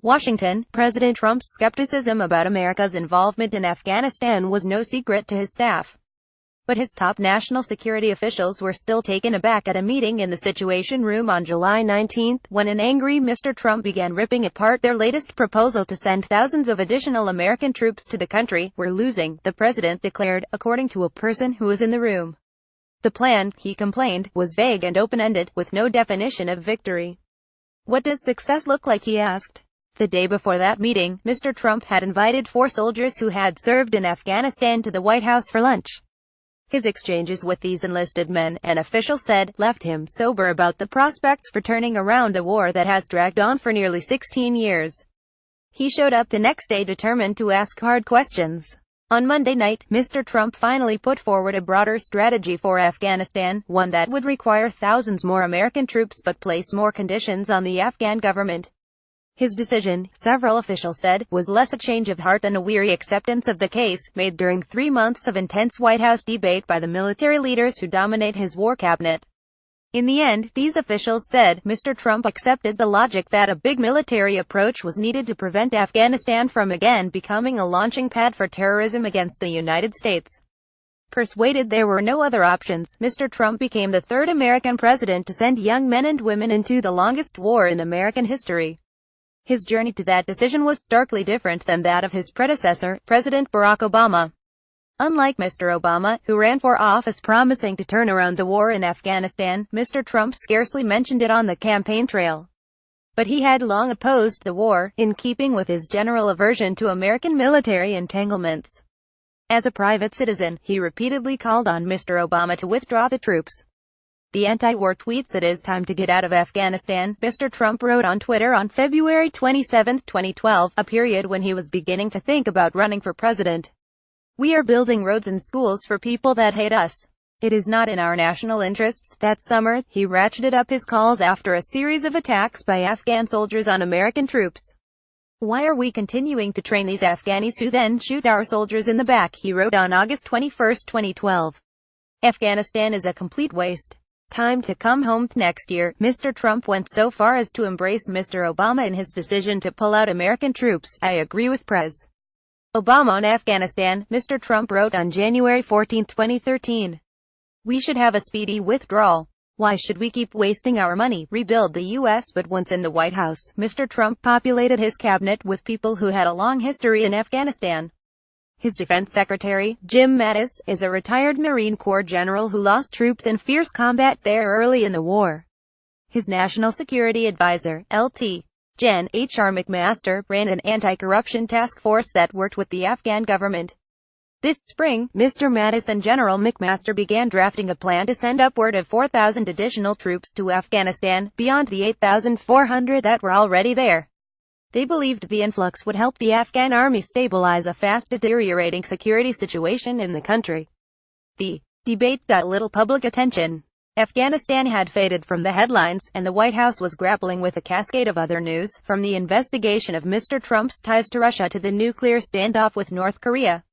Washington, President Trump's skepticism about America's involvement in Afghanistan was no secret to his staff. But his top national security officials were still taken aback at a meeting in the Situation Room on July 19, when an angry Mr. Trump began ripping apart their latest proposal to send thousands of additional American troops to the country. "We're losing," the president declared, according to a person who was in the room. The plan, he complained, was vague and open-ended, with no definition of victory. "What does success look like?" he asked. The day before that meeting, Mr. Trump had invited 4 soldiers who had served in Afghanistan to the White House for lunch. His exchanges with these enlisted men, an official said, left him sober about the prospects for turning around a war that has dragged on for nearly 16 years. He showed up the next day determined to ask hard questions. On Monday night, Mr. Trump finally put forward a broader strategy for Afghanistan, one that would require thousands more American troops but place more conditions on the Afghan government. His decision, several officials said, was less a change of heart than a weary acceptance of the case, made during 3 months of intense White House debate by the military leaders who dominate his war cabinet. In the end, these officials said, Mr. Trump accepted the logic that a big military approach was needed to prevent Afghanistan from again becoming a launching pad for terrorism against the United States. Persuaded there were no other options, Mr. Trump became the 3rd American president to send young men and women into the longest war in American history. His journey to that decision was starkly different than that of his predecessor, President Barack Obama. Unlike Mr. Obama, who ran for office promising to turn around the war in Afghanistan, Mr. Trump scarcely mentioned it on the campaign trail. But he had long opposed the war, in keeping with his general aversion to American military entanglements. As a private citizen, he repeatedly called on Mr. Obama to withdraw the troops. The anti-war tweets, "It is time to get out of Afghanistan," Mr. Trump wrote on Twitter on February 27, 2012, a period when he was beginning to think about running for president. "We are building roads and schools for people that hate us. It is not in our national interests." That summer, he ratcheted up his calls after a series of attacks by Afghan soldiers on American troops. "Why are we continuing to train these Afghanis who then shoot our soldiers in the back?" he wrote on August 21, 2012. "Afghanistan is a complete waste. Time to come home." Next year, Mr. Trump went so far as to embrace Mr. Obama in his decision to pull out American troops. "I agree with Pres. Obama on Afghanistan," Mr. Trump wrote on January 14, 2013. "We should have a speedy withdrawal. Why should we keep wasting our money, rebuild the U.S.?" But once in the White House, Mr. Trump populated his cabinet with people who had a long history in Afghanistan. His defense secretary, Jim Mattis, is a retired Marine Corps general who lost troops in fierce combat there early in the war. His national security advisor, Lt. Gen. H.R. McMaster, ran an anti-corruption task force that worked with the Afghan government. This spring, Mr. Mattis and General McMaster began drafting a plan to send upward of 4,000 additional troops to Afghanistan, beyond the 8,400 that were already there. They believed the influx would help the Afghan army stabilize a fast deteriorating security situation in the country. The debate got little public attention. Afghanistan had faded from the headlines, and the White House was grappling with a cascade of other news, from the investigation of Mr. Trump's ties to Russia to the nuclear standoff with North Korea.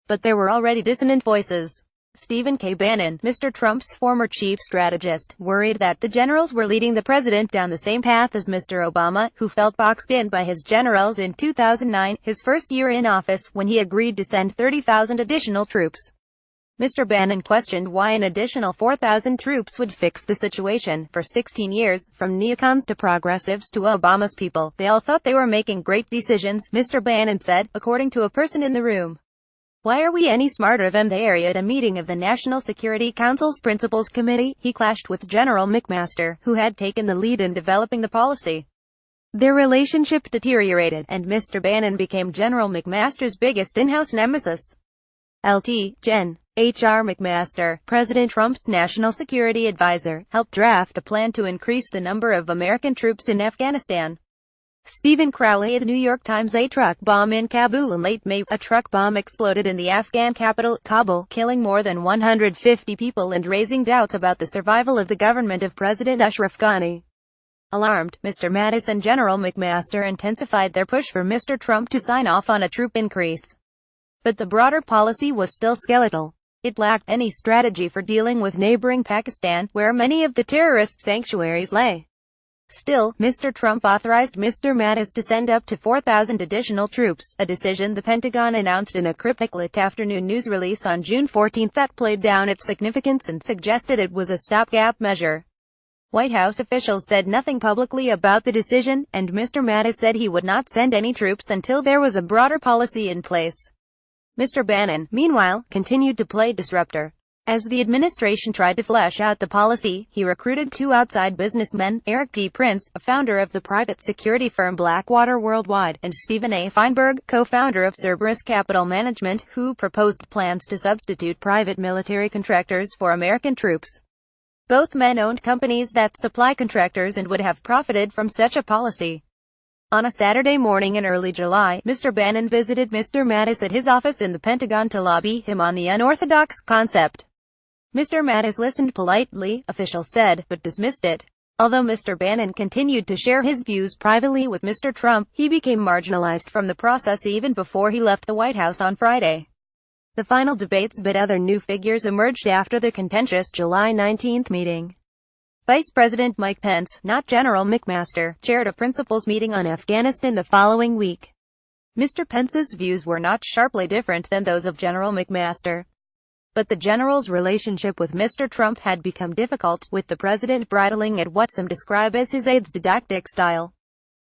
But there were already dissonant voices. Stephen K. Bannon, Mr. Trump's former chief strategist, worried that the generals were leading the president down the same path as Mr. Obama, who felt boxed in by his generals in 2009, his first year in office, when he agreed to send 30,000 additional troops. Mr. Bannon questioned why an additional 4,000 troops would fix the situation. "For 16 years, from neocons to progressives to Obama's people, they all thought they were making great decisions," Mr. Bannon said, according to a person in the room. "Why are we any smarter than they are?" At a meeting of the National Security Council's Principals Committee, he clashed with General McMaster, who had taken the lead in developing the policy. Their relationship deteriorated, and Mr. Bannon became General McMaster's biggest in-house nemesis. Lt. Gen. H.R. McMaster, President Trump's national security advisor, helped draft a plan to increase the number of American troops in Afghanistan. Stephen Crowley of the New York Times. A truck bomb in Kabul in late May. A truck bomb exploded in the Afghan capital, Kabul, killing more than 150 people and raising doubts about the survival of the government of President Ashraf Ghani. Alarmed, Mr. Mattis and General McMaster intensified their push for Mr. Trump to sign off on a troop increase. But the broader policy was still skeletal. It lacked any strategy for dealing with neighboring Pakistan, where many of the terrorist sanctuaries lay. Still, Mr. Trump authorized Mr. Mattis to send up to 4,000 additional troops, a decision the Pentagon announced in a cryptic late afternoon news release on June 14 that played down its significance and suggested it was a stopgap measure. White House officials said nothing publicly about the decision, and Mr. Mattis said he would not send any troops until there was a broader policy in place. Mr. Bannon, meanwhile, continued to play disruptor. As the administration tried to flesh out the policy, he recruited two outside businessmen, Eric D. Prince, a founder of the private security firm Blackwater Worldwide, and Stephen A. Feinberg, co-founder of Cerberus Capital Management, who proposed plans to substitute private military contractors for American troops. Both men owned companies that supply contractors and would have profited from such a policy. On a Saturday morning in early July, Mr. Bannon visited Mr. Mattis at his office in the Pentagon to lobby him on the unorthodox concept. Mr. Mattis listened politely, officials said, but dismissed it. Although Mr. Bannon continued to share his views privately with Mr. Trump, he became marginalized from the process even before he left the White House on Friday. The final debates but other new figures emerged after the contentious July 19 meeting. Vice President Mike Pence, not General McMaster, chaired a principals meeting on Afghanistan the following week. Mr. Pence's views were not sharply different than those of General McMaster. But the general's relationship with Mr. Trump had become difficult, with the president bridling at what some describe as his aide's didactic style.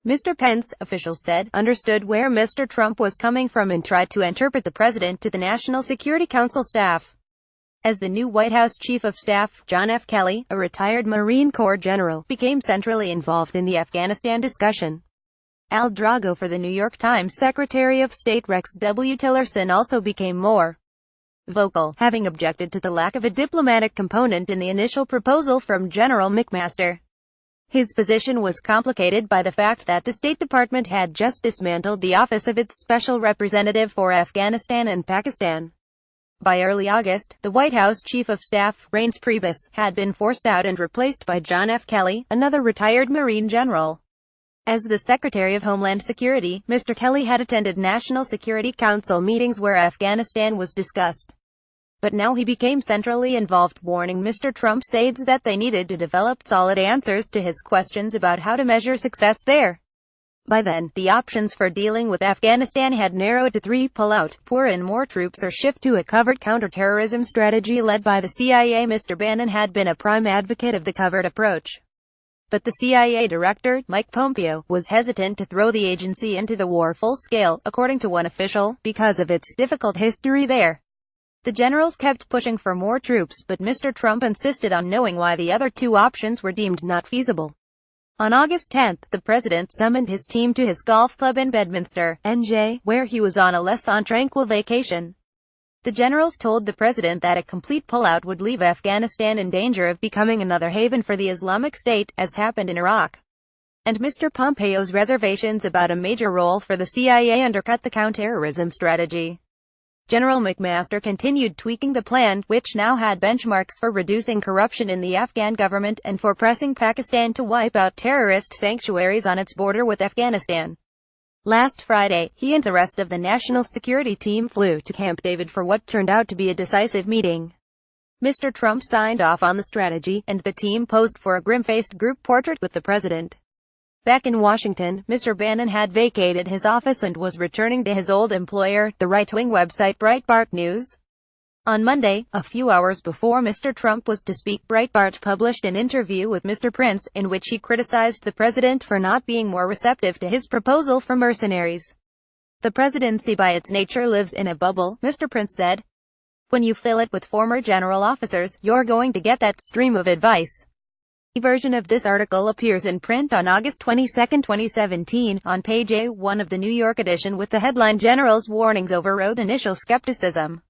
Mr. Pence, officials said, understood where Mr. Trump was coming from and tried to interpret the president to the National Security Council staff. As the new White House Chief of Staff, John F. Kelly, a retired Marine Corps general, became centrally involved in the Afghanistan discussion. Al Drago for the New York Times Secretary of State Rex W. Tillerson also became more vocal, having objected to the lack of a diplomatic component in the initial proposal from General McMaster. His position was complicated by the fact that the State Department had just dismantled the office of its special representative for Afghanistan and Pakistan. By early August, the White House Chief of Staff, Reince Priebus, had been forced out and replaced by John F. Kelly, another retired Marine general. As the Secretary of Homeland Security, Mr. Kelly had attended National Security Council meetings where Afghanistan was discussed. But now he became centrally involved, warning Mr. Trump's aides that they needed to develop solid answers to his questions about how to measure success there. By then, the options for dealing with Afghanistan had narrowed to three: pull out, pour in more troops, or shift to a covert counterterrorism strategy led by the CIA. Mr. Bannon had been a prime advocate of the covert approach. But the CIA director, Mike Pompeo, was hesitant to throw the agency into the war full scale, according to one official, because of its difficult history there. The generals kept pushing for more troops, but Mr. Trump insisted on knowing why the other two options were deemed not feasible. On August 10, the president summoned his team to his golf club in Bedminster, NJ, where he was on a less than tranquil vacation. The generals told the president that a complete pullout would leave Afghanistan in danger of becoming another haven for the Islamic State, as happened in Iraq. And Mr. Pompeo's reservations about a major role for the CIA undercut the counterterrorism strategy. General McMaster continued tweaking the plan, which now had benchmarks for reducing corruption in the Afghan government and for pressing Pakistan to wipe out terrorist sanctuaries on its border with Afghanistan. Last Friday, he and the rest of the national security team flew to Camp David for what turned out to be a decisive meeting. Mr. Trump signed off on the strategy, and the team posed for a grim-faced group portrait with the president. Back in Washington, Mr. Bannon had vacated his office and was returning to his old employer, the right-wing website Breitbart News. On Monday, a few hours before Mr. Trump was to speak, Breitbart published an interview with Mr. Prince, in which he criticized the president for not being more receptive to his proposal for mercenaries. The presidency by its nature lives in a bubble, Mr. Prince said. When you fill it with former general officers, you're going to get that stream of advice. A version of this article appears in print on August 22, 2017, on page A1 of the New York edition with the headline "Generals' Warnings Overrode Initial Skepticism."